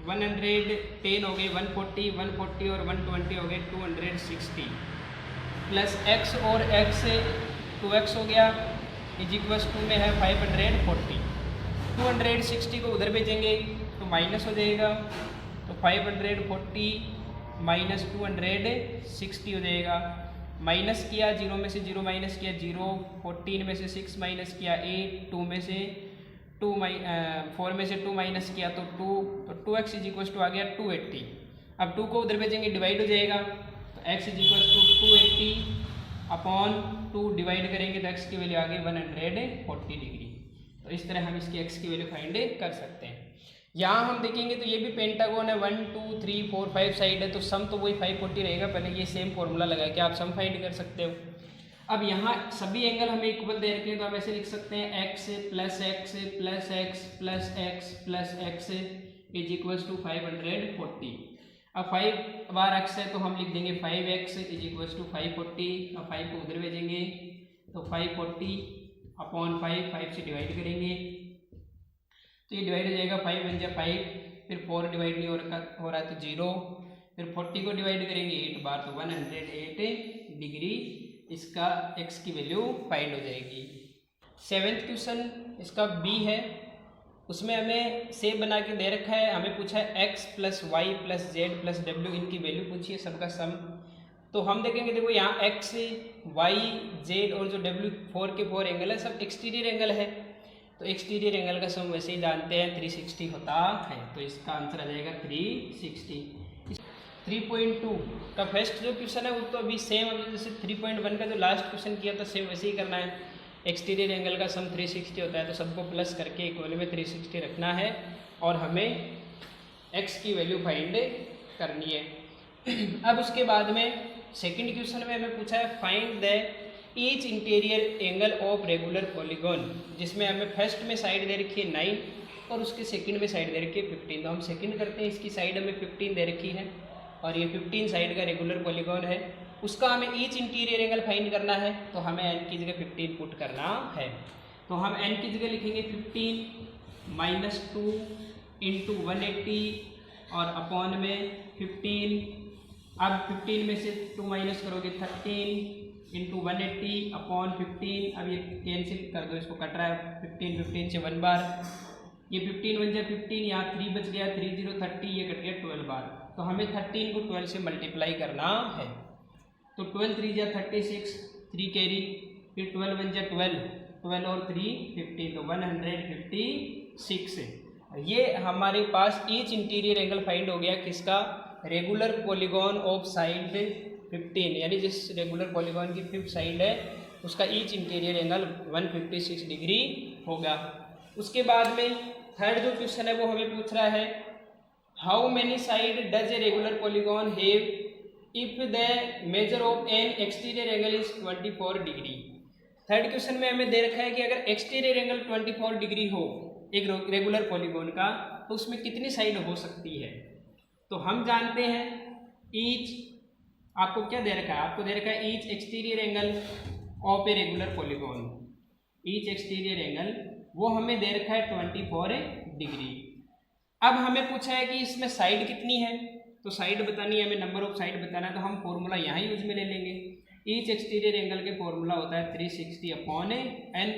A: 110 हो गए 140, 140 और 120 हो गए 260 प्लस x और x 2x हो गया = में है 540। 260 को उधर भेजेंगे तो माइनस हो जाएगा, तो 540 माइनस 260 हो जाएगा। माइनस किया, 0 में से 0 माइनस किया 0, 14 में से 6 माइनस किया 8, 4 में से 2 माइनस किया तो 2, तो 2x = आ गया 280। अब 2 को उधर भेजेंगे डिवाइड हो जाएगा, तो x = 280 अपॉन 2 डिवाइड करेंगे तो x की वैल्यू आ गई 140 डिग्री। तो इस तरह हम इसकी x की वैल्यू फाइंड कर सकते हैं। यहाँ हम देखेंगे तो ये भी पेंटागन है, 1 2 3 4 5 साइड है, तो सम तो वही 540 रहेगा। पहले ये सेम फॉर्मूला लगा के आप सम फाइंड कर सकते हो। अब यहाँ सभी एंगल हमें इक्वल दे रखे हैं, तो हम ऐसे लिख सकते हैं x plus x plus x plus x plus x = 540। अब 5 बार x है तो हम लिख देंगे 5x = 540। अब 5 को उधर भेजेंगे तो 540 अपॉन 5 से डिवाइड करेंगे तो ये डिवाइड हो जाएगा, 5 बन जाए 5, फिर 4 डिवाइड नहीं हो रहा है तो 0, फिर 40 को डिवाइड करेंगे 8 बार तो 108 डिग्री इसका x की वैल्यू फाइंड हो जाएगी। 7th क्वेश्चन इसका b है, उसमें हमें शेप बना के दे रखा है, हमें पूछा है x plus Y plus Z plus W, इनकी वैल्यू पूछी है सबका सम। तो हम देखेंगे, देखो यहाँ x y z और जो w 4 के 4 एंगल है सब एक्सटीरियर एंगल है, तो एक्सटीरियर एंगल का सम वैसे ही जानते हैं 360 होता है, तो इसका आंसर आ जाएगा 360। 3.2 का फर्स्ट जो क्वेश्चन है वो तो अभी सेम है, जैसे 3.1 का जो लास्ट क्वेश्चन किया था सेम वैसे ही करना है। एक्सटीरियर एंगल का सम 360 होता है, तो सबको प्लस करके इक्वल में 360 रखना है और हमें x की वैल्यू फाइंड करनी है। अब उसके बाद में सेकंड क्वेश्चन में हमें पूछा है find the each interior angle of regular polygon, जिसमें हमें फर्स्ट में साइड दे रखी है 9 और उसके सेकंड में साइड दे रखी है 15। तो हम सेकंड करते हैं, इसकी साइड हमें 15 दे रखी है और ये 15 साइड का रेगुलर पॉलीगॉन है, उसका हमें ईच इंटीरियर एंगल फाइंड करना है, तो हमें n की जगह 15 पुट करना है। तो हम n की जगह लिखेंगे 15 माइनस 2 इंटू 180 और अपॉन में 15। अब 15 में से 2 माइनस करोगे 13 इंटू 180 अपॉन 15। अब ये कैंसिल कर दो, इसको कट रहा है 15 से 1 बार, ये 15 बन जाए 15, यहाँ 3 बच गया 3 0 30, ये कट गया 12 बार। तो हमें 13 को 12 से मल्टीप्लाई करना है, तो 12 3 जा 36, 3 कैरी, फिर 12 बन जा 12 और 3 15, तो 156। ये हमारे पास ईच इंटीरियर एंगल फाइंड हो गया किसका, रेगुलर पॉलीगॉन ऑफ साइड 15, यानी जिस रेगुलर पॉलीगॉन की 5th साइड है उसका ईच इंटीरियर एंगल 156 डिग्री होगा। उसके बाद में थर्ड जो क्वेश्चन है वो हमें पूछ रहा है how many side does a regular polygon have if the measure of N exterior angle is 24 degree. Third question में हमें दे रखा है कि अगर एक्सटीरियर एंगल 24 डिग्री हो एक रेगुलर पॉलीगॉन का तो उसमें कितनी साइड हो सकती है। तो हम जानते हैं ईच, आपको क्या दे रखा है, आपको दे रखा है each exterior angle of a regular polygon, each exterior angle वो हमें दे रखा है 24 डिग्री। अब हमें पूछा है कि इसमें साइड कितनी है, तो साइड बतानी है हमें, नंबर ऑफ साइड बताना है, तो हम फॉर्मूला यहाँ यूज में ले लेंगे। ईच एक्सटीरियर एंगल के फॉर्मूला होता है 360 upon n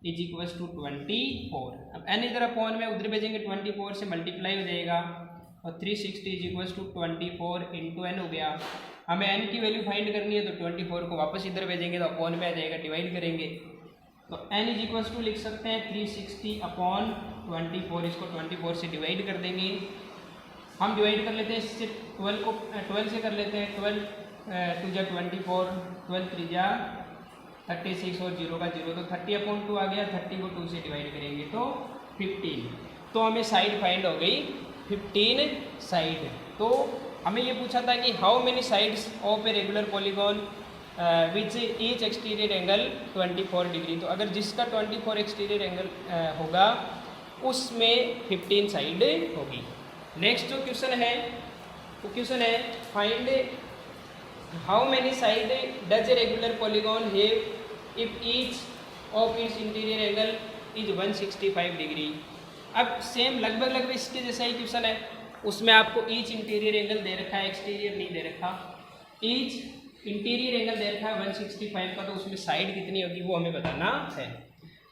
A: is equals to 24। अब n इधर अपॉन में उधर भेजेंगे 24 से मल्टीप्लाई हो जाएगा और 360 is equals to 24 into n हो गया। हमें n की वैल्यू फाइंड करनी है तो 24 को वापस इधर भेजेंगे तो अपॉन में आ जाएगा, डिवाइड करेंगे तो n इज इक्वल्स टू लिख सकते हैं 360 अपॉन 24, इसको 24 से डिवाइड कर देंगे। हम डिवाइड कर लेते हैं इससे 12 से कर लेते हैं, 12 2 जा 24, 12 3 जा 36 और 0 का 0 तो 30/2 आ गया, 30 को 2 से डिवाइड करेंगे तो 15। तो हमें साइड फाइंड हो गई 15 साइड। तो हमें ये पूछा था कि how many sides of a regular polygon which each exterior angle 24 degree. तो अगर जिसका 24 एक्सटीरियर एंगल होगा उसमें 15 साइड होगी। नेक्स्ट जो क्वेश्चन है वो क्वेश्चन है find how many side does a regular polygon have if each of its interior angle is 165 degree. अब सेम लगभग इसके जैसा ही क्वेश्चन है, उसमें आपको ईच इंटीरियर एंगल दे रखा है, एक्सटीरियर नहीं दे रखा। ईच इंटीरियर एंगल दे रखा है 165 का, तो उसमें साइड कितनी होगी वो हमें बताना है।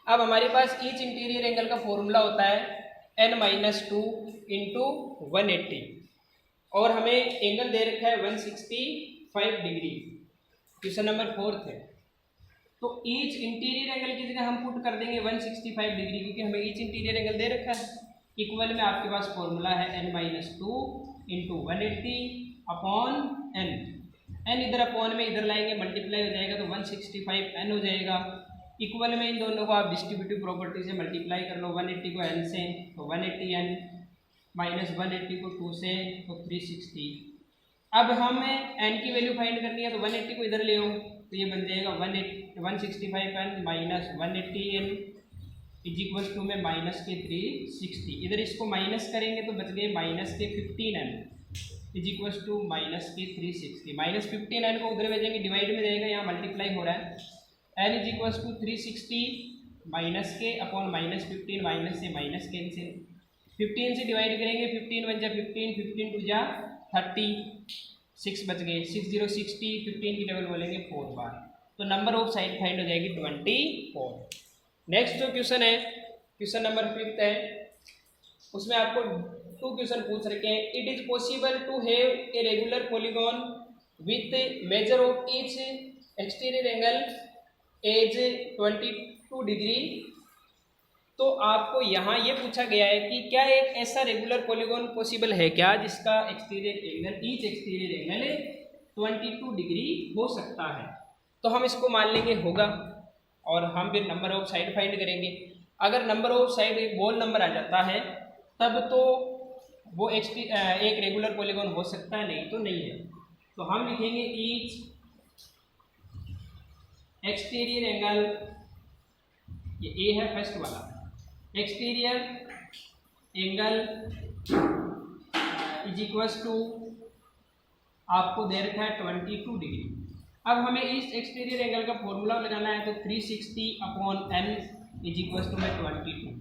A: अब हमारे पास ईच इंटीरियर एंगल का फॉर्मूला होता है n-2 इंटू 180 और हमें एंगल दे रखा है 165 डिग्री। क्वेश्चन नंबर 4 है, तो ईच इंटीरियर एंगल की जगह हम पुट कर देंगे 165 डिग्री क्योंकि हमें ईच इंटीरियर एंगल दे रखा है। इक्वल में आपके पास फॉर्मूला है n-2 into 180 upon n। n इधर अपॉन में इधर लाएंगे मल्टीप्लाई हो जाएगा तो 165 n हो जाएगा। इक्वल में इन दोनों को आप डिस्ट्रीब्यूटिव प्रॉपर्टी से मल्टीप्लाई कर लो, 180 को n से तो 180 n माइनस 180 को 2 से तो 360। अब हमें n की वैल्यू फाइंड करनी है तो 180 को इधर ले आओ तो ये बन जाएगा 165 n minus 180 n is equals to में माइनस के 360। इधर इसको माइनस करेंगे तो बच गए माइनस के 15 n is equals to minus के 360। माइनस 15 n को उधर भेजेंगे डिवाइड में जाएगा, यहाँ मल्टीप्लाई हो रहा है। n is equals to 360 minus के अपॉन माइनस 15, माइनस से माइनस कैंसिल, 15 से डिवाइड करेंगे 15 1 जा 15, 15 2 जा 30, 6 बच गए, 6 0 60, 15 की डबल बोलेंगे 4 बार, तो नंबर ऑफ साइड फाइंड हो जाएगी 24। नेक्स्ट जो क्वेश्चन है क्वेश्चन नंबर 5 है, उसमें आपको 2 क्वेश्चन पूछ रखे हैं। It is possible to have a regular polygon with measure of each exterior angle as 22 degree. तो आपको यहाँ ये पूछा गया है कि क्या एक ऐसा रेगुलर पॉलीगॉन पॉसिबल है क्या जिसका exterior angle each exterior angle 22 degree हो सकता है। तो हम इसको मान लेंगे होगा और हम फिर नंबर ऑफ साइड फाइंड करेंगे। अगर नंबर ऑफ साइड एक बोल नंबर आ जाता है तब तो वो एक रेगुलर पॉलीगॉन हो सकता है, नहीं तो नहीं है। तो हम लिखेंगे ईच एक्सटीरियर एंगल, ये ए है फर्स्ट वाला, exterior angle is equals to आपको दे रखा है 22 डिग्री। अब हमें इस एक्सटीरियर एंगल का फॉर्मूला लगाना है तो 360 upon n is equals to में 22।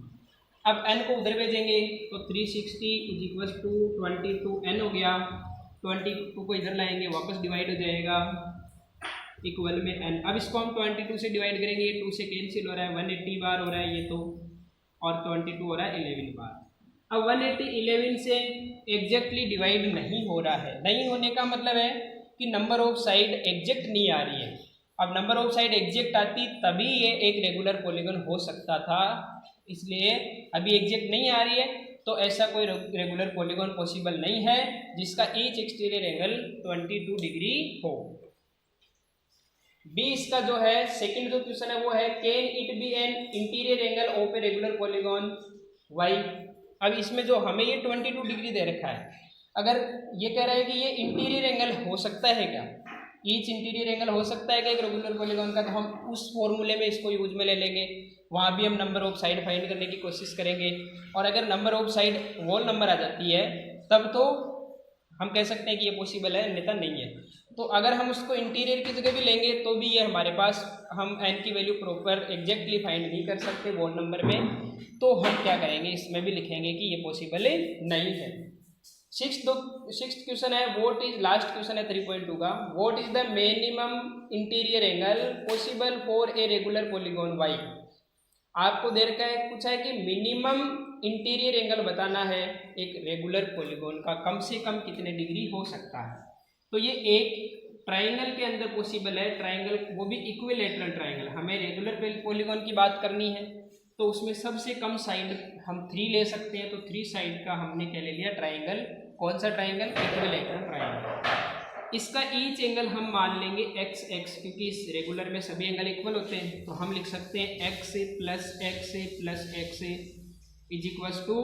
A: अब n को उधर भेजेंगे तो 360 इज इक्वल्स टू 22 n हो गया, 22 को इधर लाएंगे वापस डिवाइड हो जाएगा इक्वल में n। अब इसको हम 22 से डिवाइड करेंगे, 2 से कैंसिल हो रहा है, 180 बार हो रहा है ये तो, और 22 हो रहा है 11 बार। अब 180 11 से एग्जैक्टली डिवाइड नहीं हो रहा है, नहीं होने का मतलब है कि नंबर ऑफ साइड एग्जैक्ट नहीं आ रही है। अब नंबर ऑफ साइड एग्जैक्ट आती तभी ये एक रेगुलर पॉलीगॉन हो सकता था, इसलिए अभी एग्जैक्ट नहीं आ रही है तो ऐसा कोई रेगुलर पॉलीगॉन पॉसिबल नहीं है जिसका ईच एक्सटीरियर एंगल 22 डिग्री हो। बी इसका जो है सेकंड जो क्वेश्चन है वो है can it be an interior angle of a regular polygon why. अब इसमें जो हमें ये 22 डिग्री दे रखा है, अगर ये कह रहा है कि ये इंटीरियर एंगल हो सकता है क्या, ईच इंटीरियर एंगल हो सकता है क्या एक रेगुलर पॉलीगॉन का, तो हम उस फॉर्मूले में इसको यूज में ले लेंगे। वहाँ भी हम नंबर ऑफ साइड फाइंड करने की कोशिश करेंगे, और अगर number of side wall number आ जाती है तब तो हम कह सकते हैं कि ये पॉसिबल है, अन्यथा नहीं है। तो अगर हम उसको इंटीरियर की जगह भी लेंगे तो भी ये हमारे पास, हम एन की वैल्यू प्रॉपर एग्जैक्टली फाइंड नहीं कर सकते वॉल नंबर में, तो हम क्या करेंगे, इसमें भी लिखेंगे कि ये पॉसिबल नहीं है। सिक्स्थ क्वेश्चन है व्हाट इज, लास्ट क्वेश्चन है 3.2 का, what is the minimum interior angle possible for a regular polygon why. आपको दे रखा है, पूछा है कि मिनिमम इंटीरियर एंगल बताना है एक रेगुलर पॉलीगॉन का, कम से कम कितने डिग्री हो सकता है। तो ये एक ट्राइंगल के अंदर पॉसिबल है, ट्राइंगल वो भी इक्विलैटरल ट्राइंगल। हमें रेगुलर पॉलीगॉन की बात करनी है तो उसमें सबसे कम साइड हम 3 ले सकते हैं, तो 3 साइड का हमने क्या ले लिया, ट्राइंगल। कौन सा ट्राइंगल, इक्विलैटरल ट्राइंगल। इसका ईच एंगल हम मान लेंगे एक्स, क्योंकि इस रेगुलर में सभी एंगल इक्वल होते हैं, तो हम लिख सकते हैं x plus x is equals to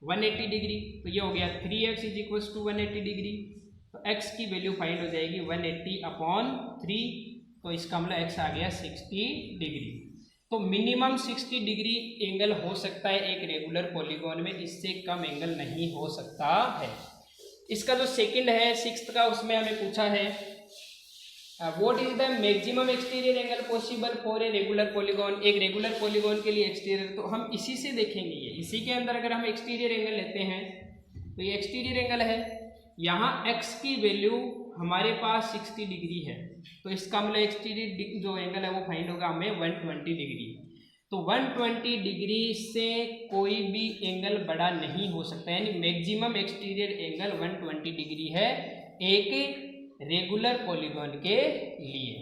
A: 180 degree. तो ये हो गया 3x is equals to 180 degree. तो x की वैल्यू फाइंड हो जाएगी 180/3, तो इसका मतलब x आ गया 60 डिग्री। तो मिनिमम 60 डिग्री एंगल हो सकता है एक रेगुलर पॉलीगॉन में, इससे कम एंगल नहीं हो सकता है। इसका जो सेकंड है 6th का, उसमें हमें पूछा है what is the maximum exterior angle possible for a regular polygon. एक रेगुलर पॉलीगॉन के लिए एक्सटीरियर, तो हम इसी से देखेंगे, ये इसी के अंदर अगर हम एक्सटीरियर एंगल लेते हैं तो ये एक्सटीरियर एंगल है, यहाँ x की वैल्यू हमारे पास 60 डिग्री है, तो इसका मतलब एक्सटीरियर जो एंगल है वो फाइंड होगा हमें 120 डिग्री। तो 120 डिग्री से कोई भी एंगल बड़ा नहीं हो सकता, यानी मैक्सिमम एक्सटीरियर एंगल 120 डिग्री है एक रेगुलर पॉलीगॉन के लिए।